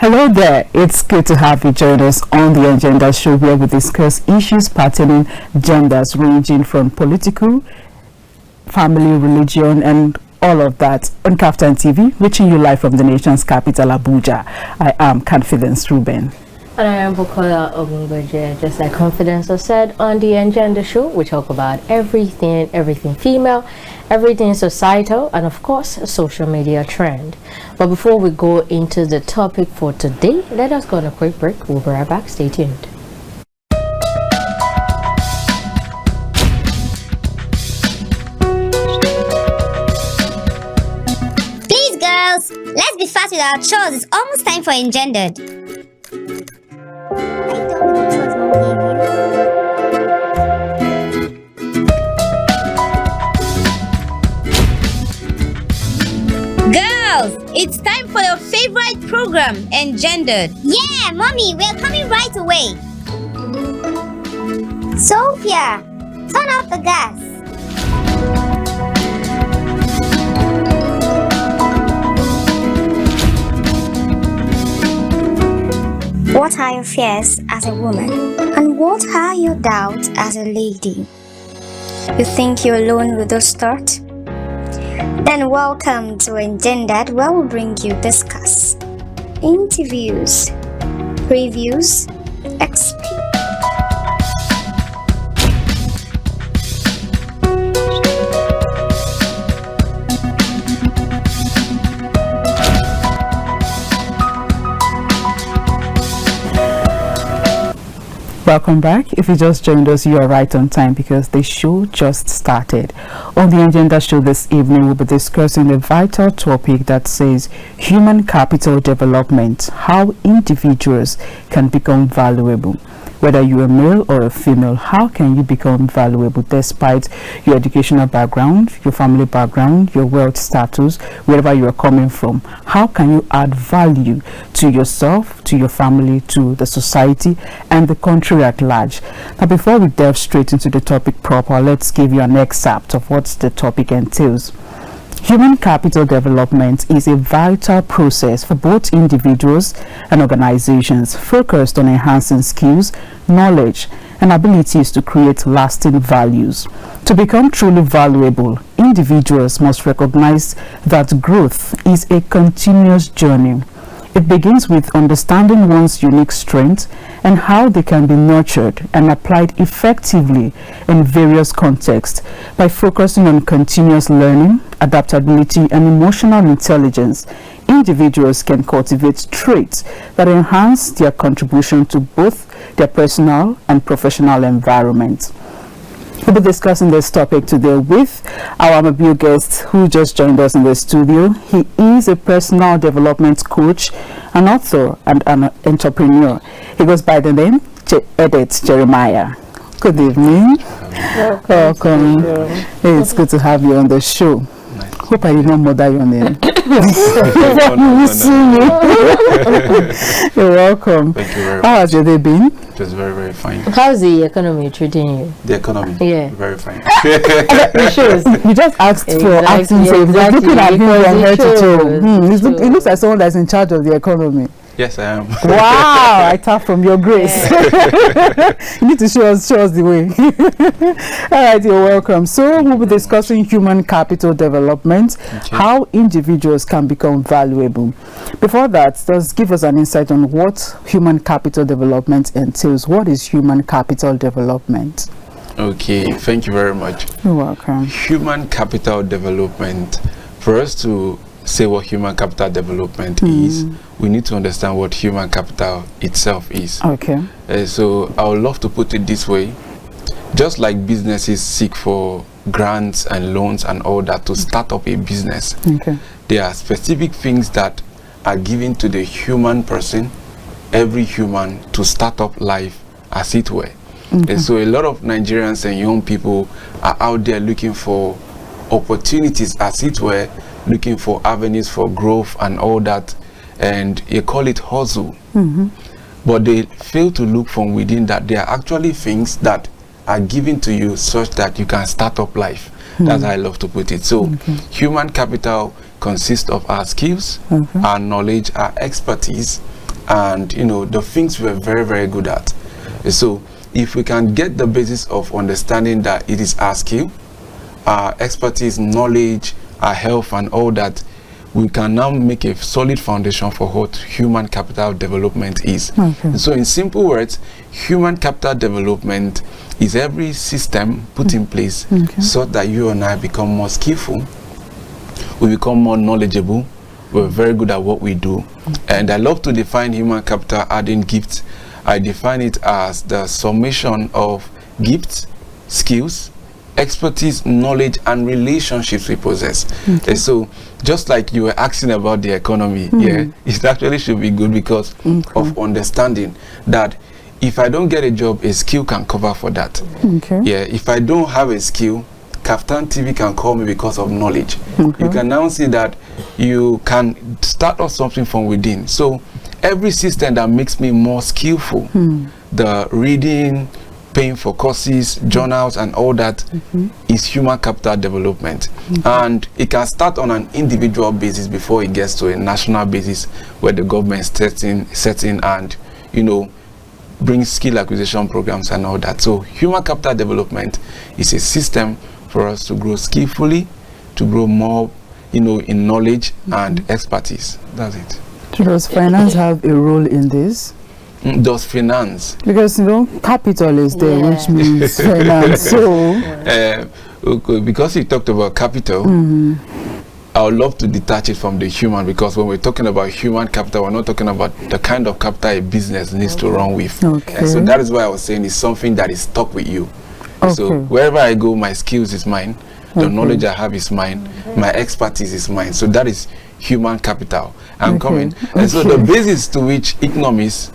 Hello there, it's good to have you join us on the Agenda Show, where we discuss issues pertaining genders ranging from political, family, religion, and all of that on Kaftan TV, reaching you live from the nation's capital, Abuja. I am Confidence Reuben. And I am Bukola Ogungbeje. Just like Confidence has said, on the Agenda Show, we talk about everything female, everything societal, and of course, a social media trend. But before we go into the topic for today, let us go on a quick break. We'll be right back. Stay tuned. Please, girls, let's be fast with our chores. It's almost time for Engendered. Girls, it's time for your favorite program, Engendered. Yeah, Mommy, we're coming right away. Sophia, turn off the gas. What are your fears as a woman? And what are your doubts as a lady? You think you're alone with those thoughts? Then welcome to Engendered, where we'll bring you discuss, interviews, previews, Welcome back. If you just joined us, you are right on time because the show just started. On the Agenda Show this evening, we'll be discussing a vital topic that says human capital development, how individuals can become valuable. Whether you're a male or a female, how can you become valuable despite your educational background, your family background, your wealth status, wherever you're coming from? How can you add value to yourself, to your family, to the society, and the country at large? Now, before we delve straight into the topic proper, let's give you an excerpt of what the topic entails. Human capital development is a vital process for both individuals and organizations focused on enhancing skills, knowledge, and abilities to create lasting values. To become truly valuable, individuals must recognize that growth is a continuous journey. It begins with understanding one's unique strengths and how they can be nurtured and applied effectively in various contexts. By focusing on continuous learning, adaptability, and emotional intelligence, individuals can cultivate traits that enhance their contribution to both their personal and professional environment. We'll be discussing this topic today with our mobile guest who just joined us in the studio. He is a personal development coach, an author, and an entrepreneur. He goes by the name Edet Jeremiah. Good evening. Welcome. Hey, it's good to have you on the show. Hope I did not murder your name. You're welcome. Thank you very much. How has your day been? It was very, very fine. How's the economy treating you? The economy? Yeah. Very fine. It shows. You just asked for acting, so exactly, looking at him from head to toe. shows. It looks like someone that's in charge of the economy. Yes, I am. Wow, I tap from your grace. You need to show us the way. All right, you're welcome. So we'll be discussing human capital development, how individuals can become valuable. Before that, just give us an insight on what human capital development entails. What is human capital development? Okay, thank you very much. You're welcome. Human capital development. For us to say what human capital development is, we need to understand what human capital itself is. Okay. So I would love to put it this way. Just like businesses seek for grants and loans and all that to start up a business, there are specific things that are given to the human person, every human, to start up life as it were. And so a lot of Nigerians and young people are out there looking for opportunities as it were, looking for avenues for growth and all that, and you call it hustle. But they fail to look from within that there are actually things that are given to you such that you can start up life. That's how I love to put it. So human capital consists of our skills, our knowledge, our expertise, and you know the things we're very, very good at. So if we can get the basis of understanding that it is our skill, our expertise, knowledge, our health, and all that, we can now make a solid foundation for what human capital development is. So in simple words, human capital development is every system put in place so that you and I become more skillful, we become more knowledgeable, we're very good at what we do. And I love to define human capital adding gifts. I define it as the summation of gifts, skills, expertise, knowledge, and relationships we possess. And so just like you were asking about the economy, it actually should be good because of understanding that if I don't get a job, a skill can cover for that. If I don't have a skill, Kaftan TV can call me because of knowledge. You can now see that you can start off something from within. So every system that makes me more skillful, the reading, paying for courses, journals, and all that is human capital development. And it can start on an individual basis before it gets to a national basis where the government sets in and, you know, brings skill acquisition programs and all that. So human capital development is a system for us to grow skillfully, to grow more, you know, in knowledge and expertise. That's it. Does finance have a role in this? Does finance? Because, you know, capital is there, which means finance. So, because you talked about capital, I would love to detach it from the human, because when we're talking about human capital, we're not talking about the kind of capital a business needs to run with. And so that is why I was saying it's something that is stuck with you. So wherever I go, my skills is mine, the knowledge I have is mine, my expertise is mine. So that is human capital. I'm coming. And so the basis to which economists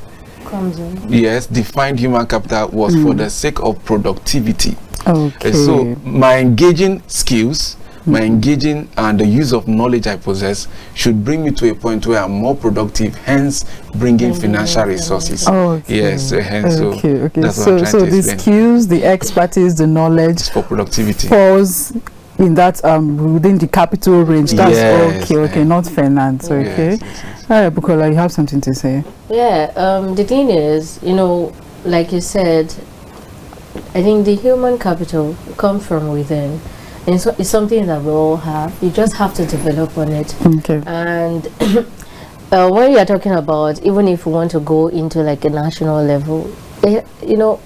defined human capital was for the sake of productivity. And so my engaging skills, my engaging and the use of knowledge I possess should bring me to a point where I'm more productive, hence bringing financial resources. Yes, hence so that's what I'm trying to the skills, the expertise, the knowledge for productivity falls in that within the capital range. That's not finance. All right, Bukola, you have something to say? The thing is, you know, like you said, I think the human capital comes from within. And so it's something that we all have. You just have to develop on it. And when you are talking about, even if we want to go into like a national level, you know,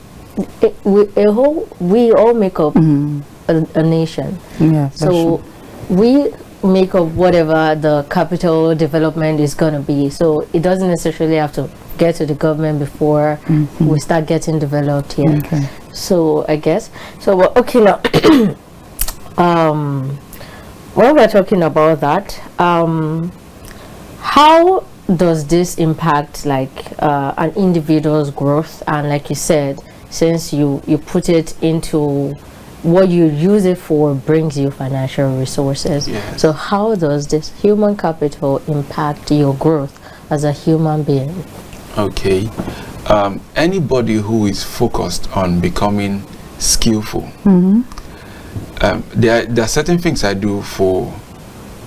we all make up a nation. So we make up whatever the capital development is going to be. So it doesn't necessarily have to get to the government before we start getting developed here. So I guess so. Now. When we're talking about that, how does this impact like an individual's growth? And like you said, since you put it into what you use it for brings you financial resources. So how does this human capital impact your growth as a human being? Anybody who is focused on becoming skillful, there are certain things I do for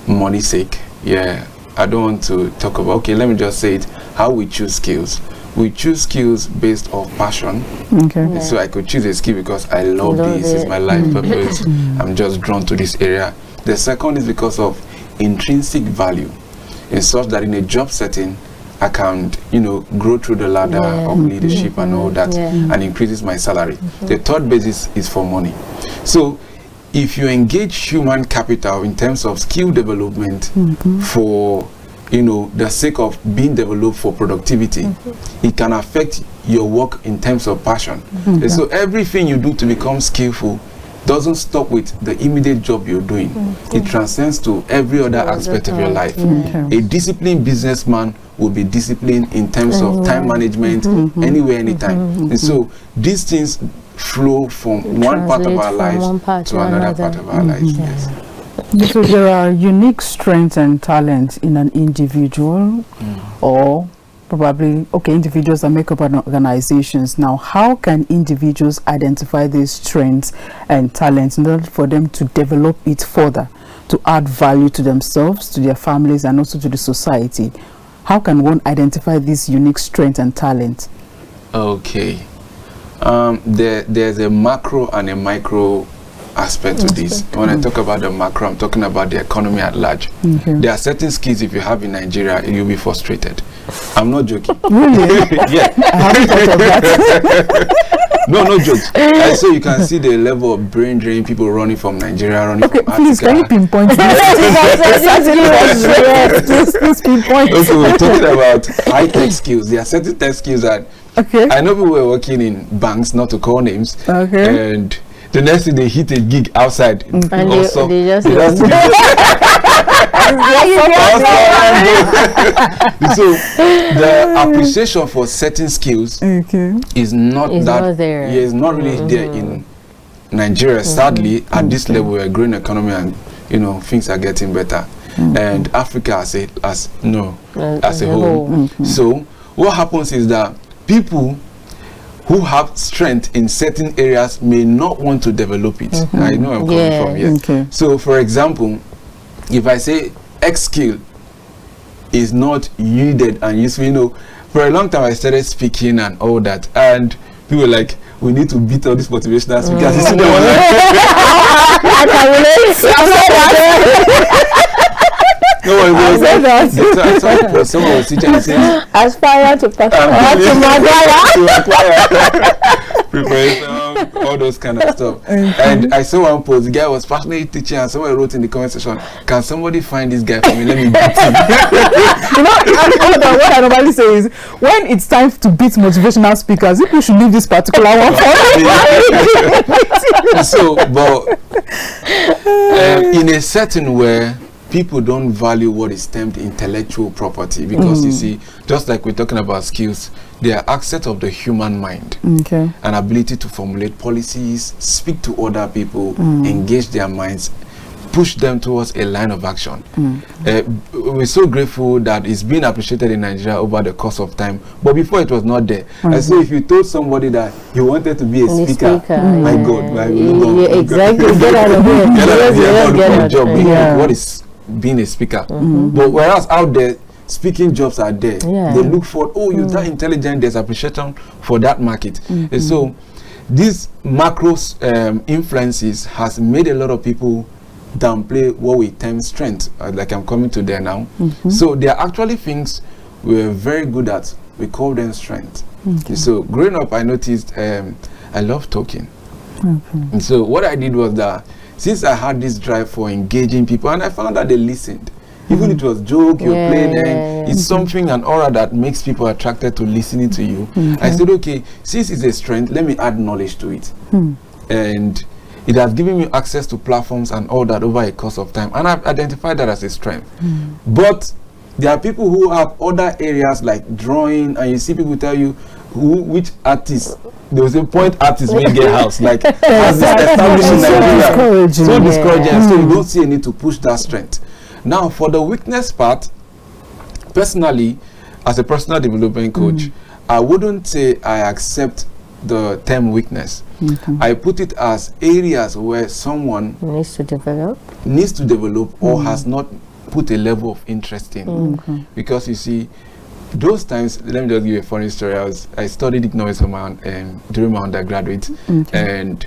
money's sake. I don't want to talk about, let me just say it, how we choose skills. We choose skills based on passion. So I could choose a skill because I love this, it's my life purpose. I'm just drawn to this area. The second is because of intrinsic value, in such that in a job setting, I can, you know, grow through the ladder of leadership and all that, and increases my salary. The third basis is for money. So if you engage human capital in terms of skill development for, you know, the sake of being developed for productivity, it can affect your work in terms of passion. And so everything you do to become skillful doesn't stop with the immediate job you're doing. It transcends to every other aspect of your life. A disciplined businessman will be disciplined in terms of time management, anywhere, anytime. And so these things flow from one part of our lives to another part of our lives. So there are unique strengths and talents in an individual, or probably individuals that make up organizations. Now, how can individuals identify these strengths and talents in order for them to develop it further, to add value to themselves, to their families, and also to the society? how can one identify this unique strength and talent? Okay. There's a macro and a micro aspect to this. When I talk about the macro, I'm talking about the economy at large. There are certain skills if you have in Nigeria, you'll be frustrated. I'm not joking. Really? Yeah. I haven't thought of that. No jokes. And so you can see the level of brain drain, people running from Nigeria, running from Africa. Please, can you pinpoint this? Please pinpoint. Okay, we're talking about high-tech skills. There are certain tech skills that I know people were working in banks, not to call names, and the next thing they hit a gig outside. And they just So the appreciation for certain skills is not there. Yeah, it's not really there in Nigeria. Sadly, at this level, we're a growing economy, and things are getting better. And Africa as a whole. So what happens is that people who have strength in certain areas may not want to develop it. I know I'm coming from here. So for example, if I say X skill is not yielded and useful, for a long time I started speaking and all that, and people were like, we need to beat all these motivational speakers. Someone was teaching and aspire to preparation, all those kind of stuff. And I saw one post, the guy was passionately teaching, and someone wrote in the comment section, can somebody find this guy for me? Let me beat him. What I normally say is, when it's time to beat motivational speakers, people should leave this particular one for So, but in a certain way, people don't value what is termed intellectual property, because you see, just like we're talking about skills, they are assets of the human mind. An ability to formulate policies, speak to other people, engage their minds, push them towards a line of action. We're so grateful that it's been appreciated in Nigeria over the course of time, but before it was not there. And so if you told somebody that you wanted to be a speaker, my God, exactly, get out of here. Get out of job. What is being a speaker? But whereas out there, speaking jobs are there. They look for, you're that intelligent, there's appreciation for that market. And so these macro influences has made a lot of people downplay what we term strength, like I'm coming to there now. So there are actually things we're very good at, we call them strength. So growing up, I noticed I love talking. And so what I did was that, since I had this drive for engaging people, and I found that they listened, even it was joke, you're playing, it's something and aura that makes people attracted to listening to you. I said, okay, since it's a strength, let me add knowledge to it. And it has given me access to platforms and all that over a course of time, and I've identified that as a strength. But there are people who have other areas like drawing, and you see people tell you which artist, there was a point artist will get house, like has this established in Nigeria. So discouraging, so you don't see a need to push that strength. Now for the weakness part, personally, as a personal development coach, I wouldn't say I accept the term weakness. I put it as areas where someone needs to develop or has not put a level of interest in. Because you see, those times, let me just give you a funny story. I studied economics during my undergraduate, and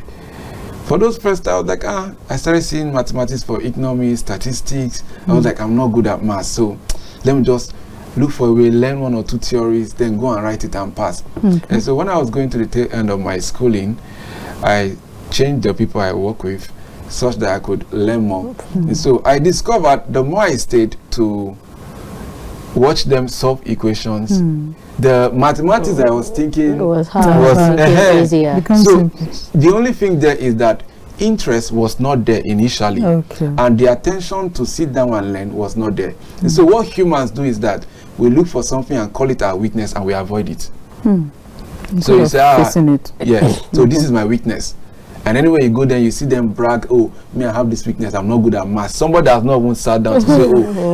for those first, I was like, I started seeing mathematics for economics, statistics. I was like, I'm not good at math, so let me just look for a way, learn one or two theories, then go and write it and pass. And so when I was going to the tail end of my schooling, I changed the people I work with such that I could learn more. And so I discovered the more I stayed to watch them solve equations, the mathematics I was thinking was hard. Easier. So the only thing there is that interest was not there initially, and the attention to sit down and learn was not there. And so what humans do is that we look for something and call it our weakness, and we avoid it. So you say, so this is my weakness. And anyway you go there, you see them brag, me, I have this weakness, I'm not good at math. Somebody has not even sat down to say,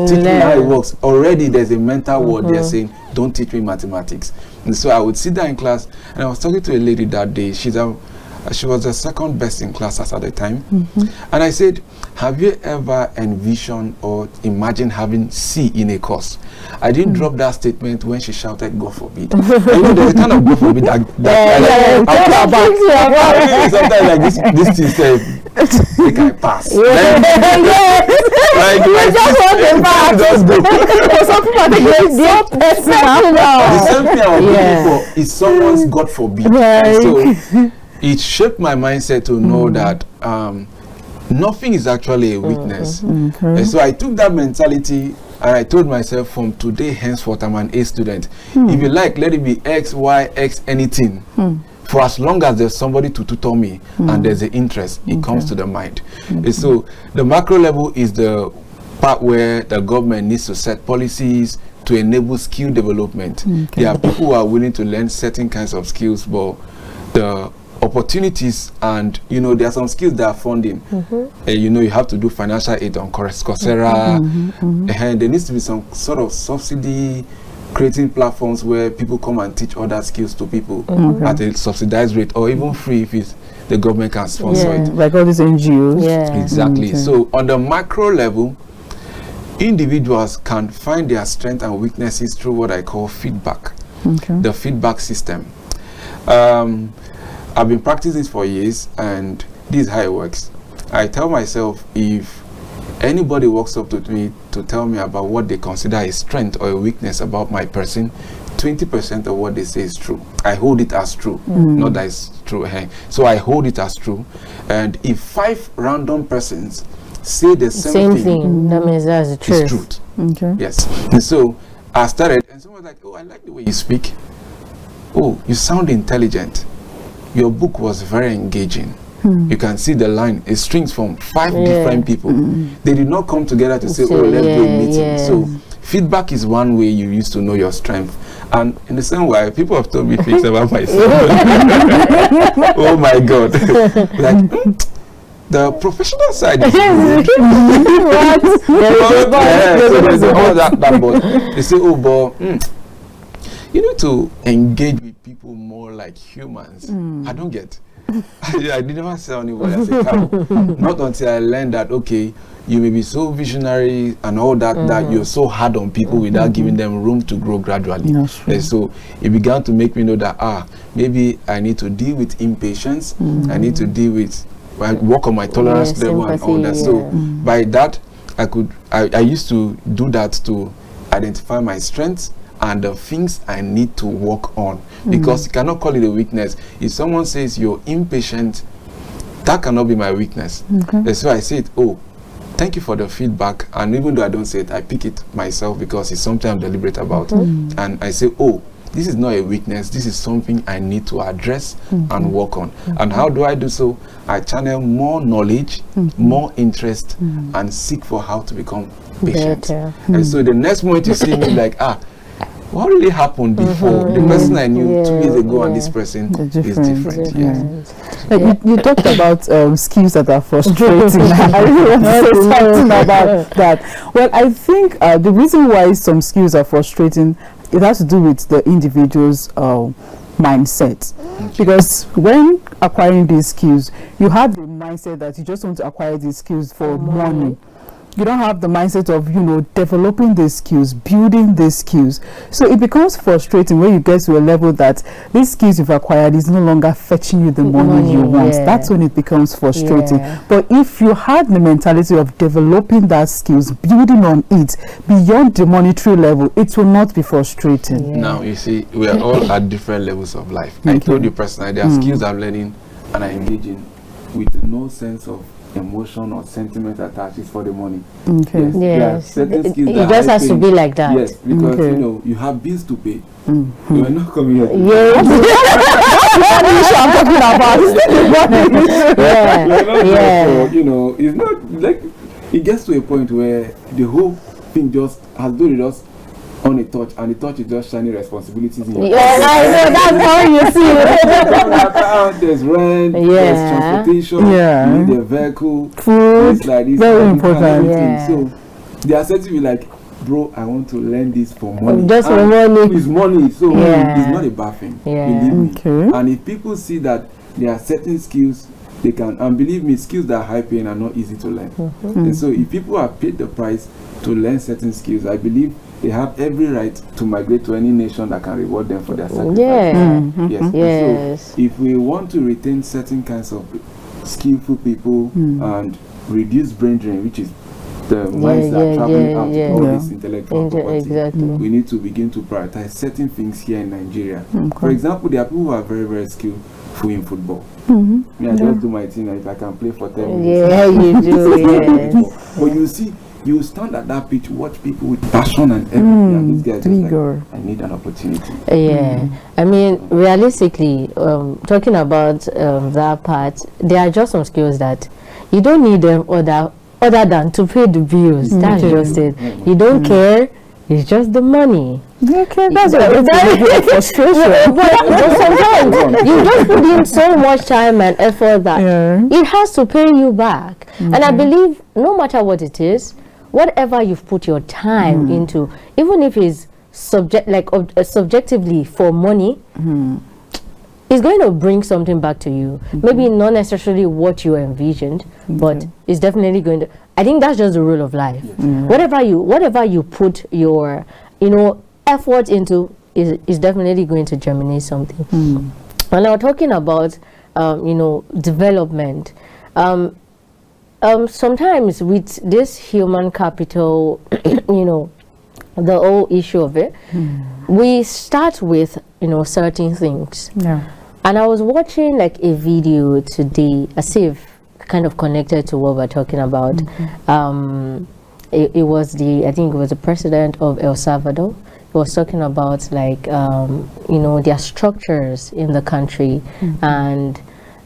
teach me how it works. Already there's a mental word they're saying, don't teach me mathematics. And so I would sit down in class, and I was talking to a lady that day. She's She was the second best in class at the time. And I said, have you ever envisioned or imagined having C in a course? I didn't drop that statement when she shouted, God forbid. You know, there's a kind of God forbid that sometimes like this thing said, they can pass. Like, just want to pass. Just go. Some people are the same thing I was looking for is someone's God forbid. So it shaped my mindset to know that nothing is actually a weakness. And so I took that mentality and I told myself, from today henceforth, I'm an A student. If you like, let it be X, Y, X, anything. For as long as there's somebody to tutor me and there's an interest, it comes to the mind. And so the macro level is the part where the government needs to set policies to enable skill development. There are people who are willing to learn certain kinds of skills, but the opportunities and, you know, there are some skills that are funding. You know, you have to do financial aid on Coursera, and there needs to be some sort of subsidy, creating platforms where people come and teach other skills to people at a subsidized rate, or even free if it's the government can sponsor it. Like all these NGOs. Exactly. So on the macro level, individuals can find their strengths and weaknesses through what I call feedback. The feedback system. I've been practicing this for years, and this is how it works. I tell myself, if anybody walks up to me to tell me about what they consider a strength or a weakness about my person, 20% of what they say is true. I hold it as true, not that it's true. So I hold it as true. And if 5 random persons say the same thing, that means that's the truth. It's truth. Yes. And so I started, and someone was like, oh, I like the way you speak. Oh, you sound intelligent. Your book was very engaging. You can see the line, it strings from 5 different people. They did not come together to say, oh, let's do a meeting. So feedback is one way you used to know your strength. And in the same way, people have told me things about myself. Oh my God. Like, the professional side is good. They say, oh, but you need to engage with people more like humans. I don't get. I did never say anybody as a cow. Not until I learned that, okay, you may be so visionary and all that, that you're so hard on people without giving them room to grow gradually. And so it began to make me know that, maybe I need to deal with impatience. I need to deal with, work on my tolerance level and all that. So by that, I used to do that to identify my strengths and the things I need to work on, because you cannot call it a weakness. If someone says you're impatient, that cannot be my weakness. So I say it, oh, thank you for the feedback, and even though I don't say it, I pick it myself because it's something I'm deliberate about. And I say, oh, this is not a weakness, this is something I need to address and work on. And how do I do so? I channel more knowledge, more interest, and seek for how to become patient. And so the next moment you see me like, what really happened before? The person I knew 2 years ago and this person is different. You talked about skills that are frustrating. I really want to say something about that. Well, I think the reason why some skills are frustrating, it has to do with the individual's mindset. Because when acquiring these skills, you have the mindset that you just want to acquire these skills for money. You don't have the mindset of, you know, developing these skills, building these skills. So it becomes frustrating when you get to a level that these skills you've acquired is no longer fetching you the money you want. That's when it becomes frustrating. But if you had the mentality of developing that skills, building on it beyond the monetary level, it will not be frustrating. Now, you see, we are all at different levels of life. I told you personally, there are skills I'm learning and I engage in with no sense of emotion or sentiment attached is for the money. Yes. It just has to be like that. Yes, because you know you have bills to pay. You are not coming here. I'm talking about. You know, it's not like it gets to a point where the whole thing just has done it just on a touch, and the touch is just shining responsibilities in your that's how you see it. There's rent, there's transportation, you need a vehicle, food, like this, very important. So they are saying to me like, bro, I want to learn this for money. Just for money. It's money, so it's not a bad thing. Believe me. And if people see that there are certain skills they can, and believe me, skills that are high paying are not easy to learn. And so if people have paid the price to learn certain skills, I believe they have every right to migrate to any nation that can reward them for their sacrifice. Yes. So if we want to retain certain kinds of skillful people and reduce brain drain, which is the minds that are traveling out to all this intellectual property, we need to begin to prioritize certain things here in Nigeria. For example, there are people who are very, very skillful in football. I just do my thing, and if I can play for 10 minutes. Yeah, you do, But you see, you stand at that pitch, watch people with passion and everything, and these guys just like, I need an opportunity. I mean, realistically, talking about that part, there are just some skills that you don't need them other than to pay the bills. That's just it. You don't care. It's just the money. Okay, that's a frustration. But sometimes you just put in so much time and effort that it has to pay you back. And I believe no matter what it is, whatever you've put your time into, even if it's subjectively for money, it's going to bring something back to you. Maybe not necessarily what you envisioned, but it's definitely going to. I think that's just the rule of life. Whatever you put your effort into is definitely going to germinate something. And now talking about development, sometimes with this human capital, the whole issue of it, we start with certain things. And I was watching like a video today, as if kind of connected to what we're talking about. It was I think it was the president of El Salvador. He was talking about like their structures in the country and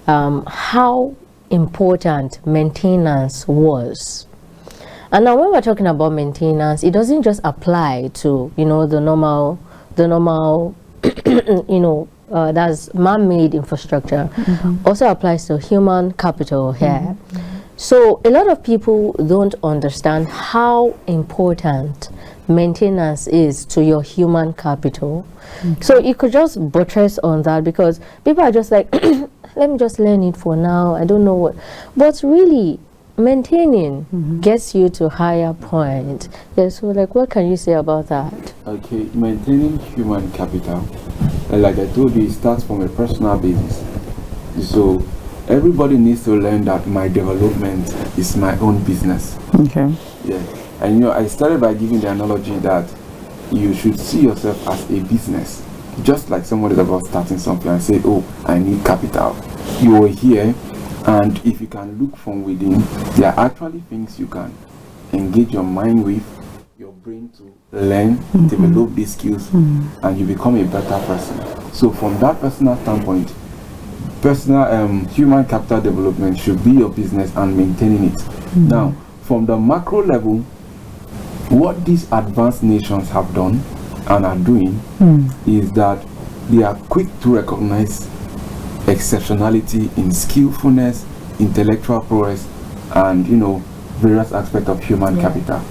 how important maintenance was. And now when we're talking about maintenance, it doesn't just apply to the normal that's man-made infrastructure. Also applies to human capital here. So a lot of people don't understand how important maintenance is to your human capital. So you could just buttress on that, because people are just like, let me just learn it for now, I don't know what. But really, maintaining gets you to a higher point. So like, what can you say about that? Okay, maintaining human capital, like I told you, it starts from a personal basis. So everybody needs to learn that my development is my own business. Yeah. And I started by giving the analogy that you should see yourself as a business. Just like someone is about starting something and say, oh, I need capital. You are here, and if you can look from within, there are actually things you can engage your mind with, your brain to learn, develop these skills, and you become a better person. So from that personal standpoint, human capital development should be your business and maintaining it. Now, from the macro level, what these advanced nations have done and are doing is that they are quick to recognize exceptionality in skillfulness, intellectual prowess, and various aspects of human capital.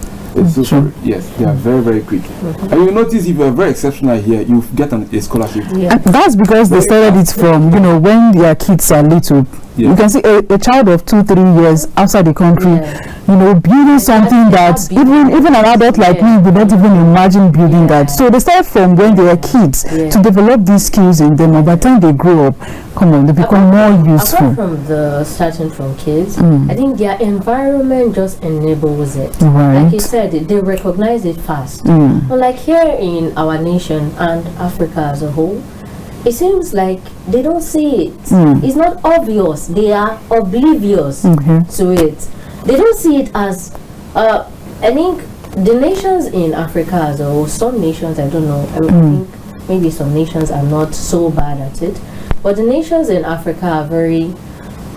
So yes, they are very, very quick. And you notice if you are very exceptional here, you get a scholarship. That's because they started it from when their kids are little. You can see a child of 2-3 years outside the country, building something that even an adult like me would not even imagine building that. So they start from when they are kids to develop these skills in them, and by the time they grow up, they become more useful. Apart from the starting from kids, I think their environment just enables it. Like you said, they recognize it fast. But like here in our nation and Africa as a whole, it seems like they don't see it. It's not obvious. They are oblivious to it. They don't see it as, I think the nations in Africa as a whole, some nations, I don't know, I think maybe some nations are not so bad at it, but the nations in Africa are very,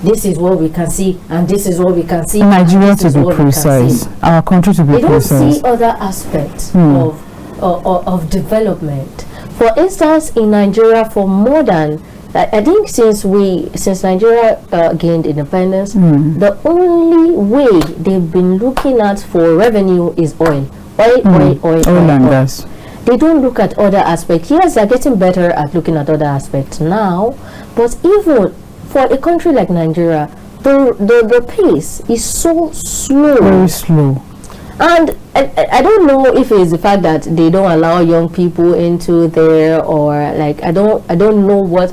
this is what we can see, and this is what we can see. Nigeria to be precise. Our country to be precise. They don't see other aspects of development. For instance, in Nigeria, for more than, I think since Nigeria gained independence, the only way they've been looking at for revenue is oil and gas. They don't look at other aspects. Yes, they're getting better at looking at other aspects now, but even for a country like Nigeria, the pace is so slow. Very slow. And I don't know if it's the fact that they don't allow young people into there, or like I don't know what.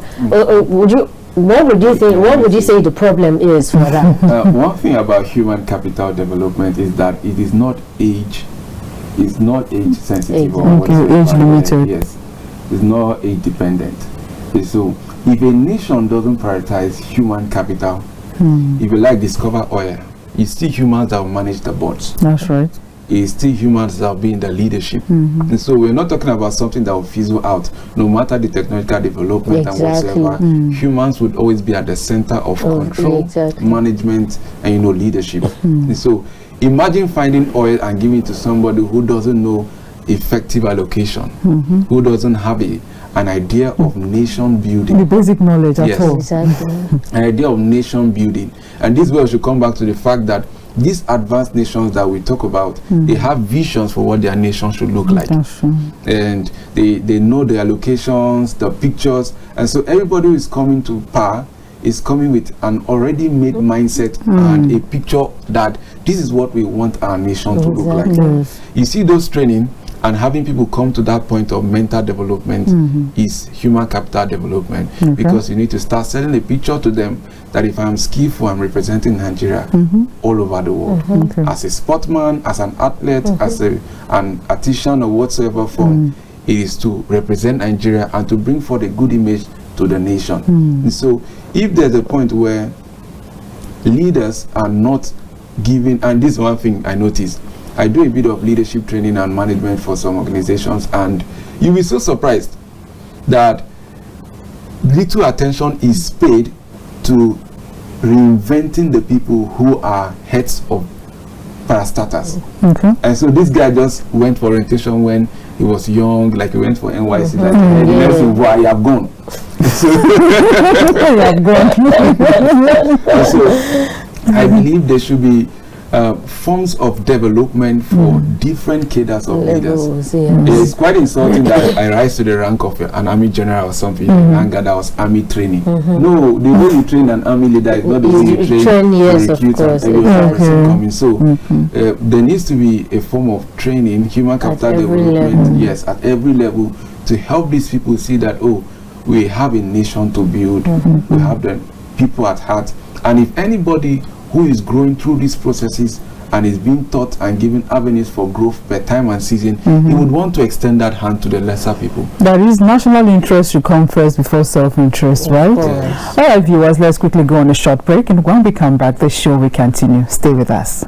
What would you think? What would you say the problem is for that? One thing about human capital development is that it is not age. It's not age sensitive or age limited. Yes, it's not age dependent. So if a nation doesn't prioritize human capital, if you like discover oil, it's still humans that will manage the boards. That's right. It's still humans that will be in the leadership. And so we're not talking about something that will fizzle out. No matter the technological development and whatsoever, humans would always be at the center of control, management, and leadership. And so imagine finding oil and giving it to somebody who doesn't know effective allocation, who doesn't have an idea of nation building. The basic knowledge at all. Exactly. An idea of nation building. And this way we should come back to the fact that these advanced nations that we talk about, they have visions for what their nation should look like. And they know the allocations, the pictures. And so everybody who is coming to power is coming with an already made mindset and a picture that this is what we want our nation to look like. You see those training and having people come to that point of mental development is human capital development, because you need to start selling a picture to them that if I'm skillful, I'm representing Nigeria all over the world. As a sportsman, as an athlete, as an artisan or whatsoever form, it is to represent Nigeria and to bring forth a good image to the nation. And so if there's a point where leaders are not giving, and this is one thing I noticed, I do a bit of leadership training and management for some organizations, and you'll be so surprised that little attention is paid to reinventing the people who are heads of parastatals. And so this guy just went for orientation when he was young, like he went for NYC, like next thing, I have gone. So I believe there should be forms of development for different cadres of leaders. It's quite insulting that I rise to the rank of an army general or something, and that was army training. No, the way you train an army leader is not the way you train recruits and every person coming. So there needs to be a form of training, human capital development, yes, at every level, to help these people see that, oh, we have a nation to build, we have the people at heart, and if anybody who is growing through these processes and is being taught and given avenues for growth per time and season, he would want to extend that hand to the lesser people. That is, national interest should come first before self-interest, right? All right, viewers, let's quickly go on a short break, and when we come back, the show will continue. Stay with us.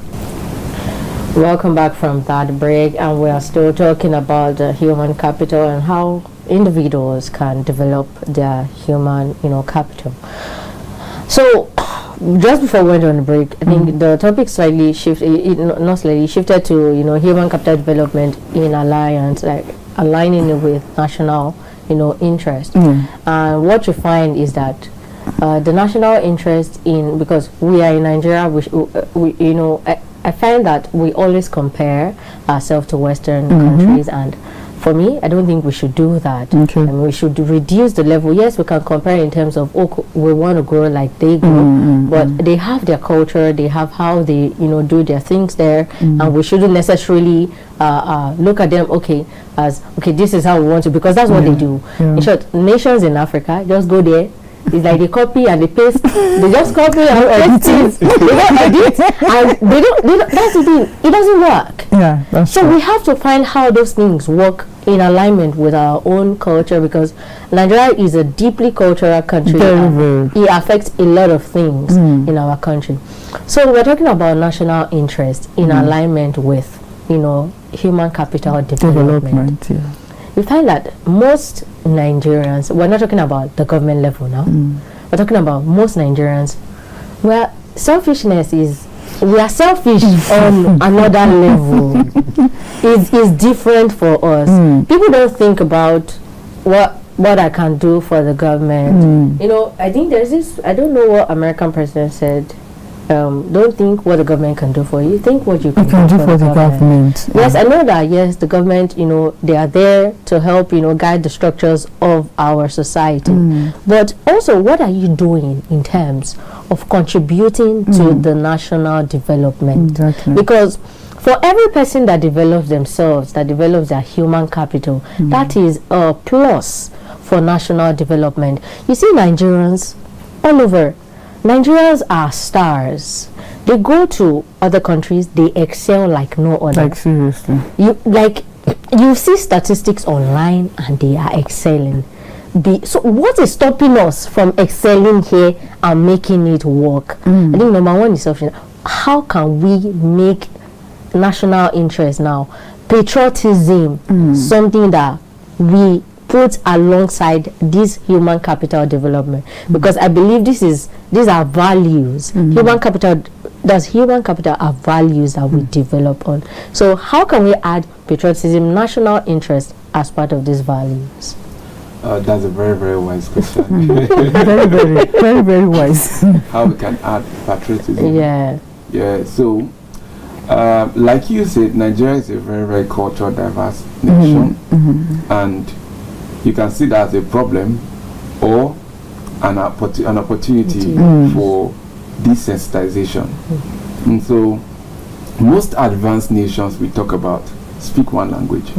Welcome back from that break, and we are still talking about the human capital and how individuals can develop their human, capital. So, just before we went on the break, I think the topic slightly shifted, not slightly shifted to, human capital development in alliance, like aligning it with national, interest. And what you find is that the national interest because we are in Nigeria, I find that we always compare ourselves to Western countries, and for me, I don't think we should do that. And we should reduce the level. Yes, we can compare in terms of, we want to grow like they grow, but they have their culture, they have how they, do their things there, and we shouldn't necessarily look at them, this is how we want to, because that's what they do. In short, nations in Africa just go there. It's like they copy and they paste. They just copy and paste it. They don't edit, and they don't. That's the thing. It doesn't work. So we have to find how those things work in alignment with our own culture, because Nigeria is a deeply cultural country. It affects a lot of things in our country. So we're talking about national interest in alignment with, human capital development. We find that most Nigerians, we're not talking about the government level now, we're talking about most Nigerians, where selfishness is, we are selfish on another level. It's different for us. People don't think about what I can do for the government. I think there's this, I don't know what American president said don't think what the government can do for you. Think what you can do for the government. Yes, I know that. Yes, the government, they are there to help, guide the structures of our society. But also, what are you doing in terms of contributing to the national development? Exactly. Because for every person that develops themselves, that develops their human capital, that is a plus for national development. You see, Nigerians all over. Nigerians are stars. They go to other countries, they excel like no other. Like seriously. You see statistics online and they are excelling. So what is stopping us from excelling here and making it work? I think number one is option. How can we make national interest now, patriotism, something that we put alongside this human capital development? Because I believe these are values. Human capital are values that we develop on. So how can we add patriotism, national interest as part of these values? That's a very, very wise question. very wise. How we can add patriotism? Yeah. So like you said, Nigeria is a very, very cultural diverse nation, and you can see that as a problem or an opportunity for desensitization. And so most advanced nations we talk about speak one language.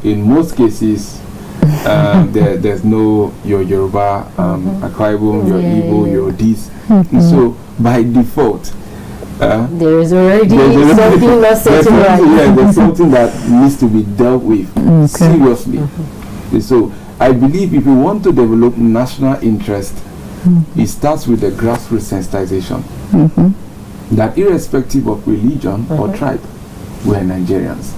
In most cases, there's no your Yoruba, Akwa Ibom, your Igbo, your this. And so by default, there is already something not set right. There's something that needs to be dealt with seriously. So I believe if we want to develop national interest, it starts with the grassroots sensitization. That irrespective of religion or tribe, we're Nigerians.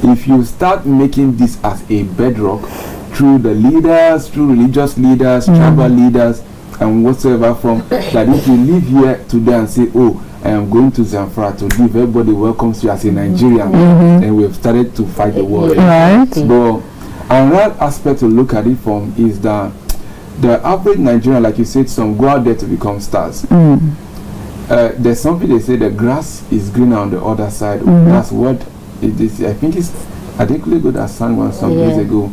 If you start making this as a bedrock through the leaders, through religious leaders, tribal leaders, and whatsoever from, that if you live here today and say, oh, I am going to Zamfara to live, everybody welcomes you as a Nigerian, and we've started to fight the war. Right. But another aspect to look at it from is that the average Nigerian, like you said, some go out there to become stars. There's something they say, the grass is greener on the other side. That's what it is. I think it's adequately good as sang one some days ago.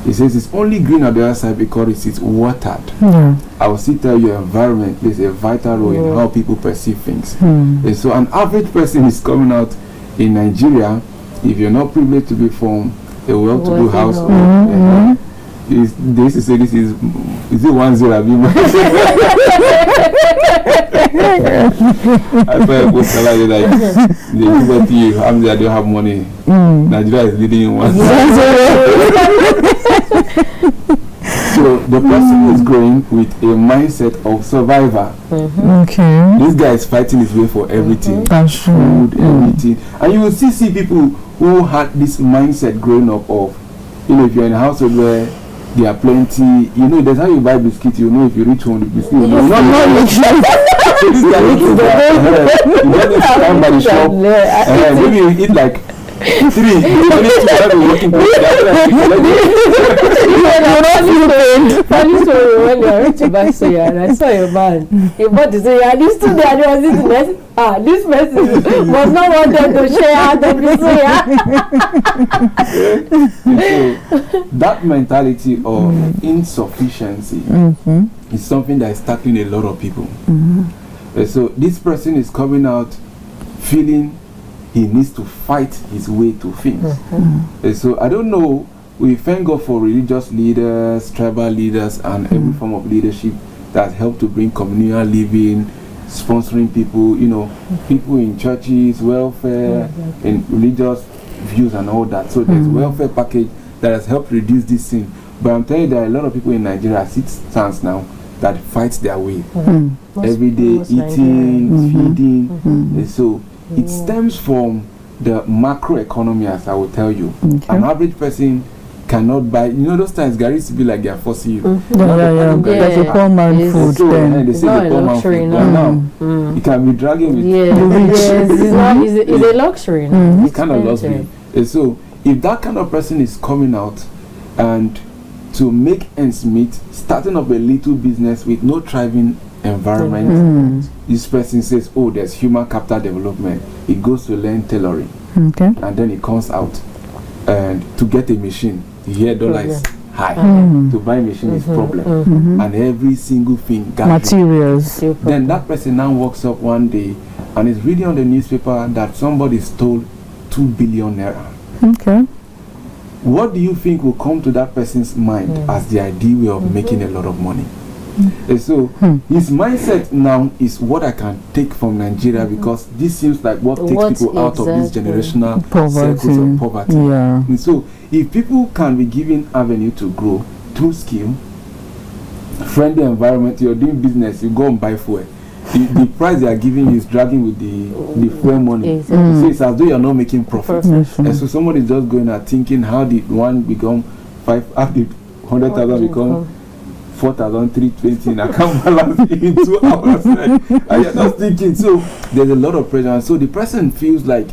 It says it's only green on the other side because it's watered. I will still tell you, environment plays a vital role in how people perceive things. And so an average person is coming out in Nigeria, if you're not privileged to be from a well-to-do household, this is it 1-0? I thought it was like they give it to you, they don't have money. Nigeria is leading in 1-0. So the person is growing with a mindset of survivor. This guy is fighting his way for everything. Food, everything. And you will see people who had this mindset growing up of, if you're in a household where there are plenty, that's how you buy biscuits, if you reach home, the biscuit will not reach. So this guy you get this time by the shop, maybe you eat like 3, Funny story, when you went to buy soya and I saw your man, he bought the soya, these two there, was this person was not wanted to share out of the soya. That mentality of insufficiency is something that is tackling a lot of people. So this person is coming out feeling he needs to fight his way to things. So I don't know, we thank God for religious leaders, tribal leaders, and every form of leadership that help to bring communal living, sponsoring people, people in churches, welfare, and religious views and all that. So there's welfare package that has helped reduce this thing. But I'm telling you, there are a lot of people in Nigeria, stands now, that fight their way. Every day, eating, feeding. And so it stems from the macroeconomy, as I will tell you. An average person cannot buy, those times Gary used to be like they're forcing you. Like a poor man food. They say the poor man food. Now, you can be dragging with it's a luxury now. It's kind of luxury. And so if that kind of person is coming out and to make ends meet, starting up a little business with no thriving environment. This person says, oh, there's human capital development. He goes to learn tailoring. Okay. And then he comes out. And to get a machine, here dollar is high. To buy a machine is problem. And every single thing. Materials. Then that person now walks up one day and is reading on the newspaper that somebody stole 2 billion naira. Okay. What do you think will come to that person's mind as the idea of making a lot of money? And so his mindset now is what I can take from Nigeria, because this seems like what takes people out of this generational circles of poverty. Yeah. And so if people can be given avenue to grow through skill, friendly environment, you're doing business, you go and buy fuel. The price they are giving you is dragging with the fuel money. So it's as though you're not making profit. And so somebody is just going and thinking, how did one become 5, how did 100,000 become 4,320 in account balance in 2 hours? And you're just thinking. So there's a lot of pressure. And so the person feels like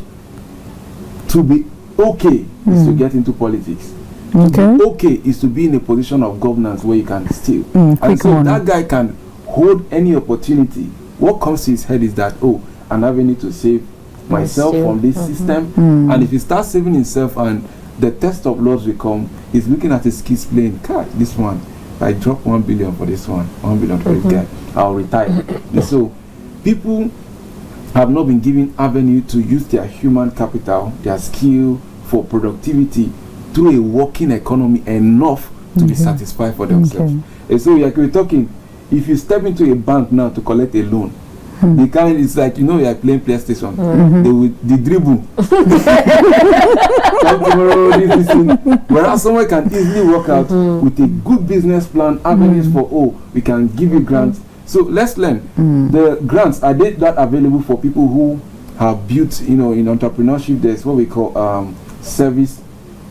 to be okay is to get into politics. Okay is to be in a position of governance where you can steal. And so that guy can hold any opportunity. What comes to his head is that, oh, an avenue to save myself from this system. And if he starts saving himself and the test of laws will come, he's looking at his kids playing, God, this one, I drop 1 billion for this one, 1 billion for this guy, I'll retire. And so people have not been given avenue to use their human capital, their skill for productivity through a working economy enough to be satisfied for themselves. And so like we're talking, if you step into a bank now to collect a loan, the kind is like, you know, you're playing PlayStation. They will the dribble. Whereas someone can easily work out with a good business plan, avenues for, oh, we can give you grants. So let's learn. The grants, are they that available for people who have built, you know, in entrepreneurship? There's what we call service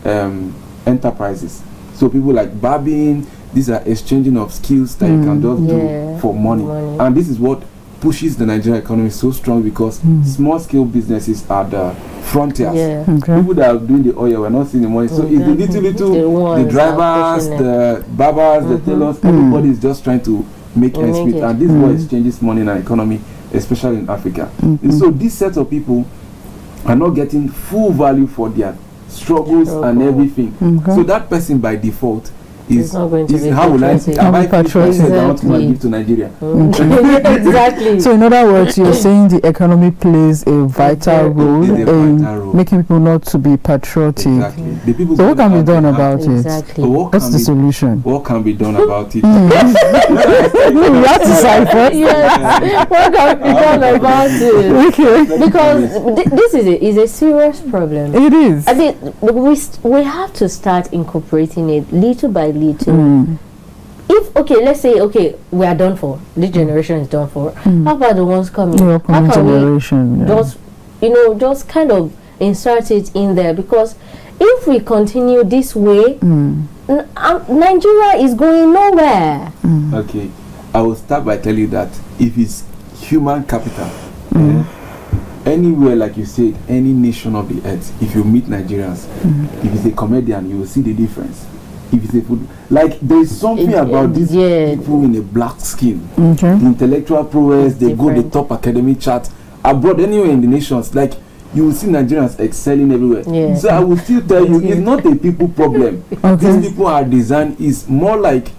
enterprises. So people like barbing, these are exchanging of skills that you can just do for money. And this is what pushes the Nigerian economy so strong, because small scale businesses are the frontiers. People that are doing the oil, we're not seeing the money. So it's the little, the drivers, the barbers, the tailors, everybody is just trying to make ends meet. And this is what exchanges money in our economy, especially in Africa. And so this set of people are not getting full value for their struggles and everything. So that person by default is not going to be how will I patriotic give to Nigeria. Exactly. So in other words, you're saying the economy plays a vital role in making people not to be patriotic. Exactly. The people so what can be done about it? So what's the solution? What can be done about it? We have to decipher. What can be done about it? Because this is a serious problem. It is. I think we have to start incorporating it little by little. If let's say we are done for, this generation is done for. How about the ones coming? How can we just kind of insert it in there? Because if we continue this way, Nigeria is going nowhere. Okay, I will start by telling you that if it's human capital, anywhere, like you said, any nation of the earth, if you meet Nigerians, if it's a comedian, you will see the difference. If it's a food, like there is something about these people in a black skin, the intellectual prowess, they go the top academic chart abroad, anywhere in the nations, like you will see Nigerians excelling everywhere. So I will still tell you, it's not a people problem. These people are designed, is more like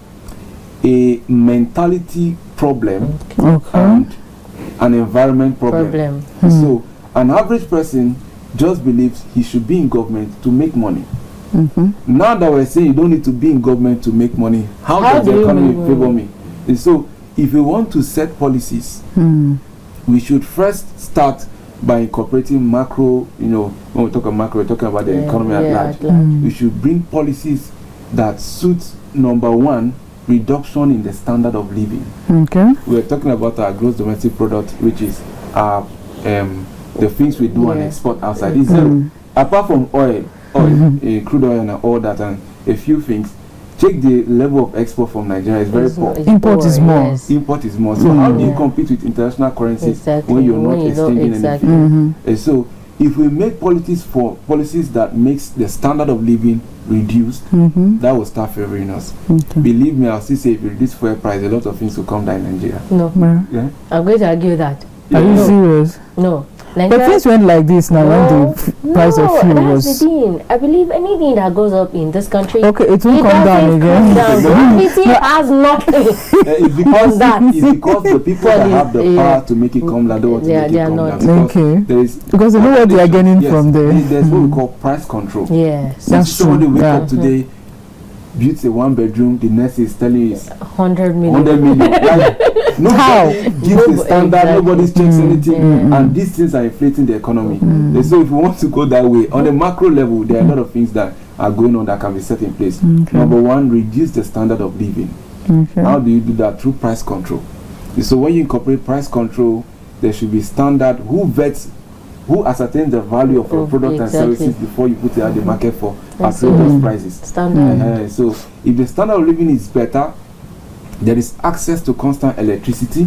a mentality problem and an environment problem. So an average person just believes he should be in government to make money. Now that we're saying you don't need to be in government to make money, how does the economy favor me? And so if we want to set policies, we should first start by incorporating macro. You know, when we talk about macro, we're talking about the economy at large. We should bring policies that suit, number one, reduction in the standard of living. We're talking about our gross domestic product, which is the things we do and export outside. It's zero. Apart from oil, crude oil and all that, and a few things. Check the level of export from Nigeria is very poor. Import is more. Import is more. So how do you compete with international currencies when you're not exchanging anything? And so if we make policies that makes the standard of living reduced, that will start favoring us. Believe me, I'll still say if you reduce fuel price, a lot of things will come down in Nigeria. No. Yeah? I'm going to argue that. Are you serious? No. But things went like this now when the price of fuel was... that's the thing. I believe anything that goes up in this country... Okay, it will come down again. Gravity has nothing it's because the people that have the power to make it come down don't want to make it come down. Because they know what they are getting from there. There's what we call price control. Yes. That's somebody wake up today, builds a 1-bedroom, the next is telling you it's 100 million. 100 million. Like, nobody gives the standard, nobody checks anything, and these things are inflating the economy. So if we want to go that way, on the macro level, there are a lot of things that are going on that can be set in place. Number one, reduce the standard of living. How do you do that? Through price control. So when you incorporate price control, there should be standard who ascertains the value of your product and services before you put it at the market for outrageous prices. Standard. So if the standard of living is better, there is access to constant electricity,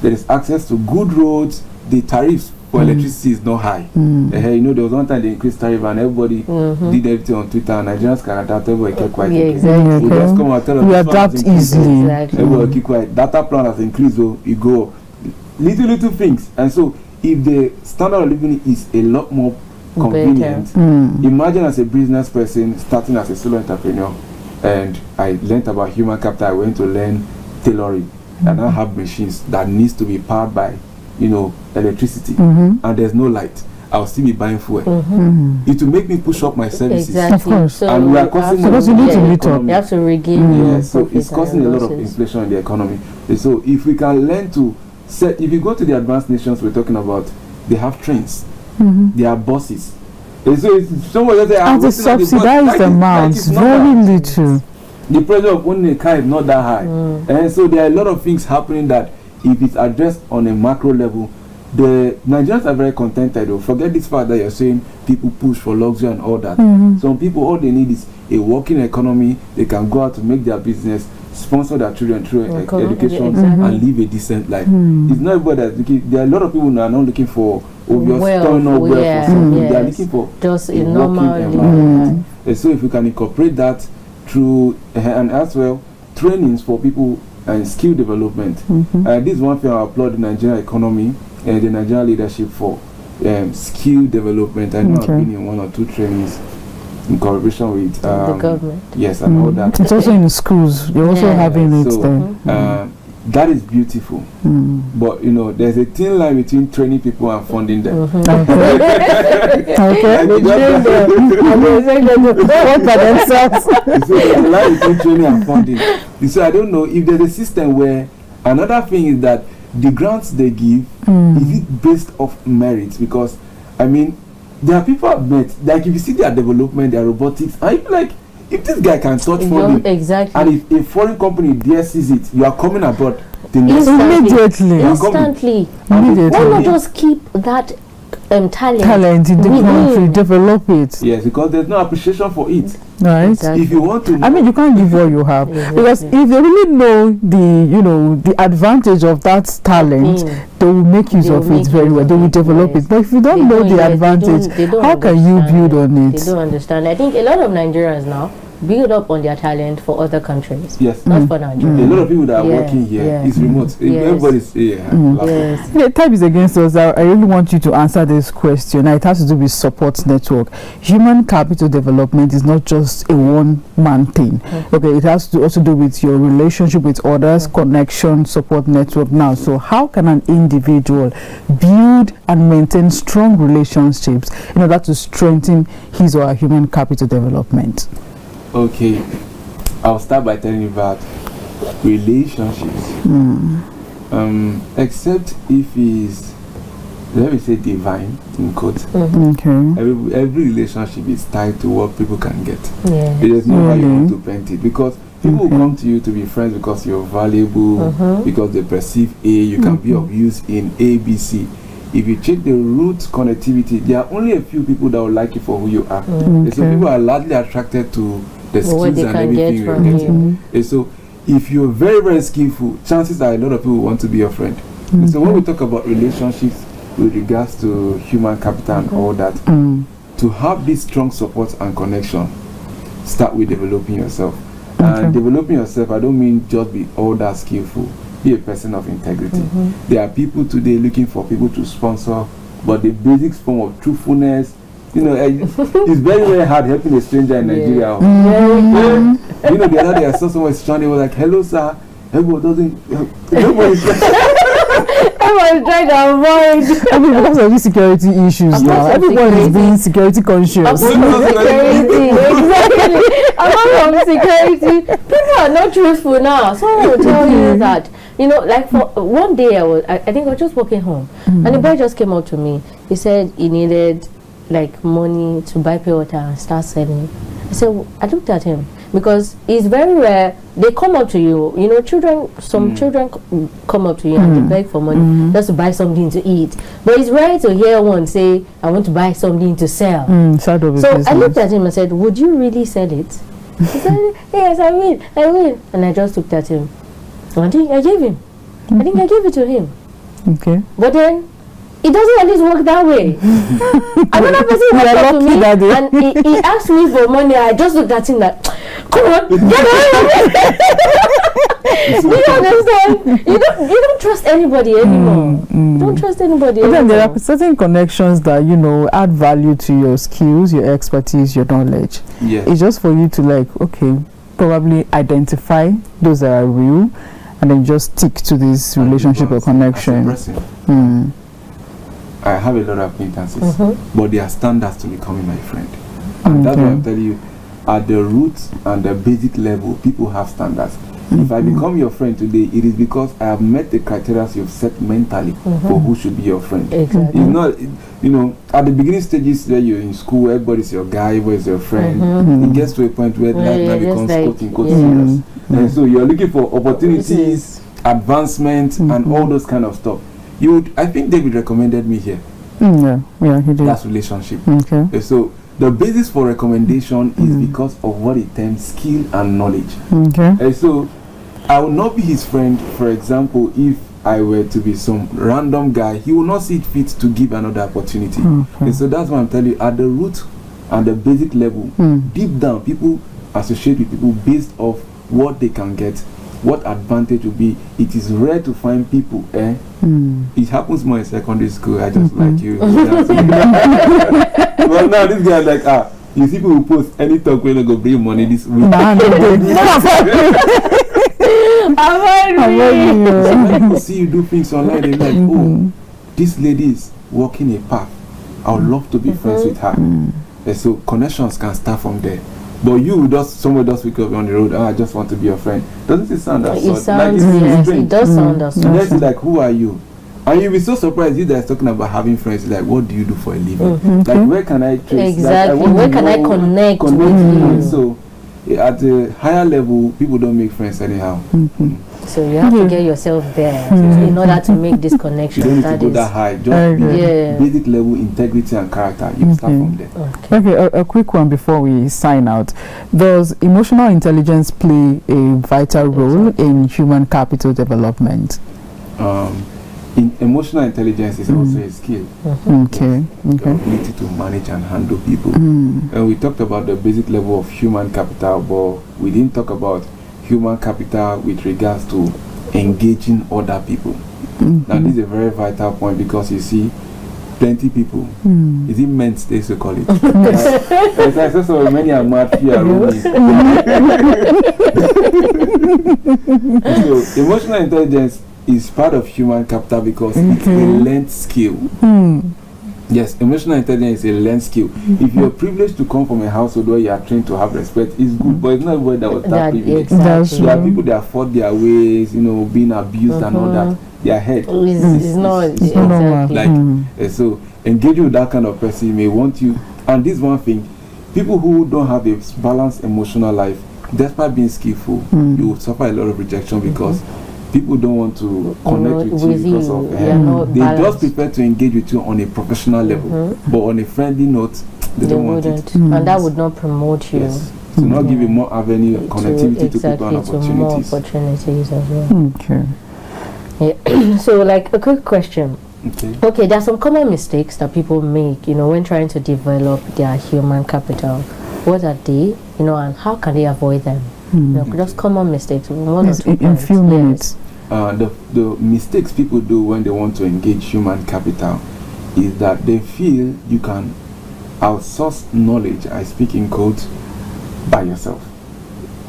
there is access to good roads, the tariffs for electricity is not high. You know, there was one time they increased tariff and everybody did everything on Twitter, and Nigerians can adapt, everybody kept quiet. Exactly. We just come and tell us we adapt easily. Everybody keep quiet. Data plan has increased, so you go little things. And so if the standard of living is a lot more convenient, imagine as a business person starting as a solo entrepreneur, and I learned about human capital. I went to learn tailoring, and I have machines that needs to be powered by, electricity, and there's no light. I'll still be buying fuel. It will make me push up my services. Of course. So and we are causing because you need to meet up. You have to regain. So it's causing a lot of inflation in the economy. So if we can learn to set, if you go to the advanced nations we're talking about, they have trains, they have buses. And so and the subsidized amounts, very little. The pressure of owning a car is not that high. And so there are a lot of things happening that if it's addressed on a macro level, the Nigerians are very contented. Forget this fact that you're saying people push for luxury and all that. Some people, all they need is a working economy. They can go out to make their business, sponsor their children through education, and live a decent life. It's not everybody that's looking. There are a lot of people who are not looking for obvious turn up for something. They are looking for just a normal environment. And so if we can incorporate that through and as well trainings for people and skill development. This is one thing I applaud the Nigerian economy and the Nigerian leadership for skill development. I know I've been in 1 or 2 trainings in collaboration with the government. Yes, and all that. It's also in the schools. You're also having it there. That is beautiful. But there's a thin line between training people and funding them. What by themselves? So there's a line between training and funding. So I don't know if there's a system where another thing is that the grants they give, is it based off merits? Because there are people I've met, like if you see their development, their robotics, I feel like if this guy can touch funding, and if a foreign company there sees it, you are coming abroad the next immediately. Instantly. Why not just keep that talent in the country, develop it? Yes, because there's no appreciation for it. Right. Exactly. If you want to, you can't give what you have, because if they really know the advantage of that talent, they will make use of it very well. They will develop it. But if you don't know the advantage, how can you build on it? They don't understand. I think a lot of Nigerians now build up on their talent for other countries. Yes. Not for Nigeria. A lot of people that are working here is remote. Everybody's here. The time is against us. I really want you to answer this question. It has to do with support network. Human capital development is not just a one-man thing. It has to also do with your relationship with others, connection, support network. Now, so how can an individual build and maintain strong relationships in order to strengthen his or her human capital development? Okay, I'll start by telling you that relationships, except if it's, let me say, divine in quotes. Every relationship is tied to what people can get. It is not how you want to paint it, because people will come to you to be friends because you're valuable, because they perceive A, you can be of use in A, B, C. If you check the root connectivity, there are only a few people that will like you for who you are. And so people are largely attracted to the skills and everything you're getting. And so if you're very, very skillful, chances are a lot of people want to be your friend. And so when we talk about relationships, with regards to human capital and all that. To have this strong support and connection, start with developing yourself. And developing yourself, I don't mean just be all that skillful. Be a person of integrity. There are people today looking for people to sponsor, but the basic form of truthfulness, you know, it's very, very hard helping a stranger in Nigeria. You know, the other day I saw someone stranded, was like, hello, sir. Everyone doesn't. Everyone's trying to avoid. I mean, because of these security issues now, everyone is being security conscious. Security, exactly. Apart from security, people are not truthful now. Someone will tell you that, you know, like for one day I think I was just walking home, and the boy just came up to me. He said he needed like money to buy pure water and start selling. I said, I looked at him because it's very rare they come up to you. You know, some children come up to you and they beg for money just to buy something to eat. But it's rare to hear one say, I want to buy something to sell. So I looked at him and said, would you really sell it? He said, yes, I will. And I just looked at him. And I think I gave him. I think I gave it to him. Okay. But then it doesn't always work that way. Another person walked up to me and he asked me for money. I just looked at him like, come on, get Do you understand? You don't trust anybody anymore. You don't trust anybody anymore. Then there are certain connections that, you know, add value to your skills, your expertise, your knowledge. Yeah. It's just for you to like, okay, probably identify those that are real and then just stick to this relationship or connection. I have a lot of acquaintances, but they are standards to becoming my friend. And that's what I'm telling you. At the roots and the basic level, people have standards. If I become your friend today, it is because I have met the criteria you've set mentally for who should be your friend. Exactly. It's not, you know, at the beginning stages where you're in school, everybody's your guy, everybody's your friend. It gets to a point where life now becomes quote-unquote serious. And so you're looking for opportunities, advancement, and all those kind of stuff. I think David recommended me here. Yeah, he did. That's relationship. Okay. So the basis for recommendation is because of what it terms skill and knowledge. Okay. So I will not be his friend, for example, if I were to be some random guy. He will not see it fit to give another opportunity. And so that's why I'm telling you, at the root and the basic level, deep down, people associate with people based off what they can get, what advantage will be. It is rare to find people, it happens more in secondary school. I just like you. Well, now this guy like, you see people who post any talk when they go bring money this week. So when people see you do things online, they're like, oh, this lady is walking a path. I would love to be friends with her. And so connections can start from there. But you someone does pick up on the road, I just want to be your friend. Doesn't it sound that sort? Like it does sound that sort. It's like, who are you? And you'll be so surprised you guys talking about having friends. Like, what do you do for a living? Like, where can I trace? Exactly. Like, where can I connect with you? So, at a higher level, people don't make friends anyhow. So you have to get yourself there in order to make this connection. You don't need to go that high. Just basic level integrity and character. You start from there. Okay, a quick one before we sign out. Does emotional intelligence play a vital role in human capital development? Emotional intelligence is also a skill. Okay. The ability to manage and handle people. And we talked about the basic level of human capital, but we didn't talk about human capital with regards to engaging other people. Now this is a very vital point because you see plenty people, is it men's they used to call it? I saw so many are mad here. So emotional intelligence is part of human capital because it's a learned skill. Yes, emotional intelligence is a learned skill. If you're privileged to come from a household where you are trained to have respect, it's good, but it's not everybody that was that privileged. There are people that fought their ways, you know, being abused and all that. Their head is not exactly. Like, so engaging with that kind of person may want you. And this one thing, people who don't have a balanced emotional life, despite being skillful, you will suffer a lot of rejection because people don't want to connect with you because of they just prefer to engage with you on a professional level, but on a friendly note, they don't want it. And that would not promote you. Yes. To not give you more avenue of connectivity to people and to more opportunities as well. Okay. Yeah. So, like, a quick question. Okay, there are some common mistakes that people make, when trying to develop their human capital. What are they, and how can they avoid them? Just common mistakes. In few minutes. The mistakes people do when they want to engage human capital is that they feel you can outsource knowledge, I speak in quotes, by yourself.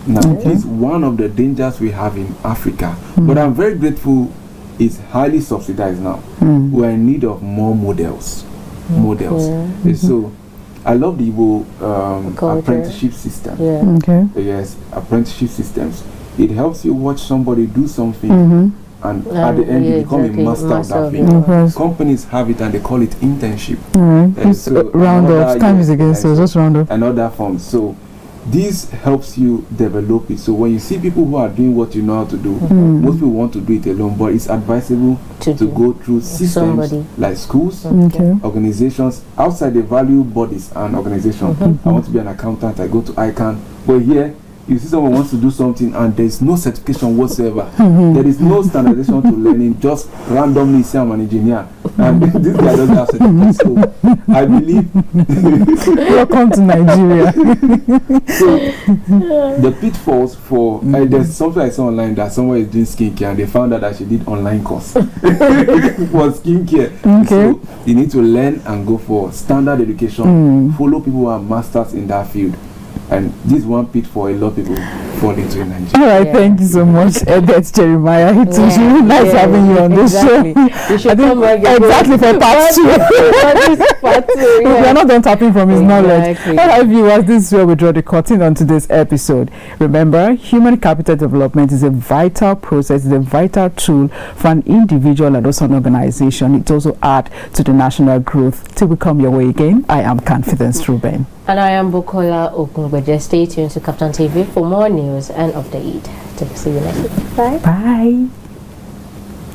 Now, it's one of the dangers we have in Africa. But I'm very grateful it's highly subsidized now. We're in need of more models. So, I love the apprenticeship system. Yes, apprenticeship systems. It helps you watch somebody do something, and at the end you become a master of that thing. Companies have it and they call it internship. So round up, time is against us, just round up. Another form. So this helps you develop it. So when you see people who are doing what you know how to do, most people want to do it alone, but it's advisable to go through systems like schools, organizations, outside the value bodies and organizations. I want to be an accountant, I go to ICANN. But here, you see someone wants to do something and there's no certification whatsoever. There is no standardization to learning, just randomly say I'm an engineer. And this guy doesn't have certification. So I believe welcome to Nigeria. So the pitfalls for there's something I saw online that someone is doing skincare and they found out that she did online course for skincare. So you need to learn and go for standard education, follow people who are masters in that field. And this one pitfall a lot of people fall into in Nigeria. All right, thank you so much, Edet Jeremiah. It was really nice having you on this show. You should come back exactly for part 2. We are not done tapping from his knowledge. All right, viewers, this is where we draw the curtain on today's episode. Remember, human capital development is a vital process, it's a vital tool for an individual and also an organization. It also adds to the national growth. Till we come your way again, I am Confidence Reuben. And I am Bukola Ogungbeje. Stay tuned to Captain TV for more news and update. See you next week. Bye. Bye.